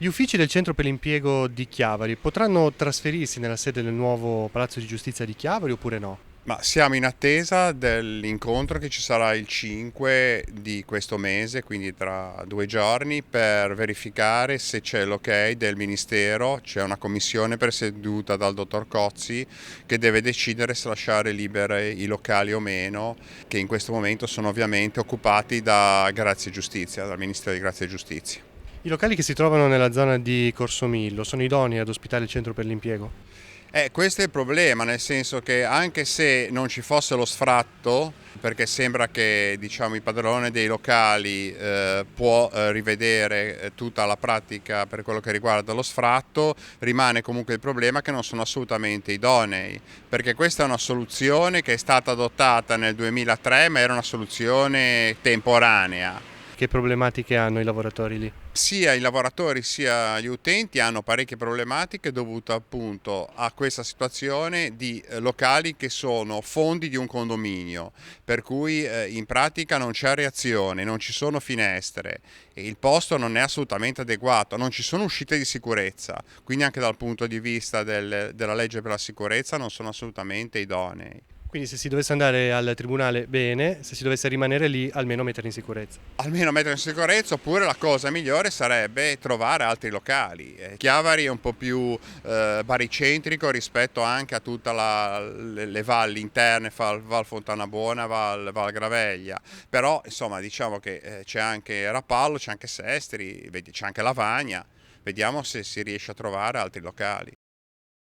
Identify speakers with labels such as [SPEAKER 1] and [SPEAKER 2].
[SPEAKER 1] Gli uffici del Centro per l'Impiego di Chiavari potranno trasferirsi nella sede del nuovo Palazzo di Giustizia di Chiavari oppure no?
[SPEAKER 2] Ma siamo in attesa dell'incontro che ci sarà il 5 di questo mese, quindi tra 2 giorni, per verificare se c'è l'ok del Ministero. C'è una commissione presieduta dal dottor Cozzi che deve decidere se lasciare liberi i locali o meno, che in questo momento sono ovviamente occupati da Grazia e Giustizia, dal Ministero di Grazia e Giustizia.
[SPEAKER 1] I locali che si trovano nella zona di Corso Millo sono idonei ad ospitare il Centro per l'Impiego?
[SPEAKER 2] Questo è il problema, nel senso che anche se non ci fosse lo sfratto, perché sembra che diciamo, il padrone dei locali può rivedere tutta la pratica per quello che riguarda lo sfratto, rimane comunque il problema che non sono assolutamente idonei, perché questa è una soluzione che è stata adottata nel 2003, ma era una soluzione temporanea.
[SPEAKER 1] Che problematiche hanno i lavoratori lì?
[SPEAKER 2] Sia i lavoratori sia gli utenti hanno parecchie problematiche dovute appunto a questa situazione di locali che sono fondi di un condominio, per cui in pratica non c'è reazione, non ci sono finestre e il posto non è assolutamente adeguato, non ci sono uscite di sicurezza, quindi anche dal punto di vista della legge per la sicurezza non sono assolutamente idonei.
[SPEAKER 1] Quindi se si dovesse andare al tribunale bene, se si dovesse rimanere lì almeno mettere in sicurezza.
[SPEAKER 2] Almeno mettere in sicurezza, oppure la cosa migliore sarebbe trovare altri locali. Chiavari è un po' più baricentrico rispetto anche a tutte le valli interne, Val Fontana Buona, Val Graveglia, però insomma diciamo che c'è anche Rapallo, c'è anche Sestri, c'è anche Lavagna, vediamo se si riesce a trovare altri locali.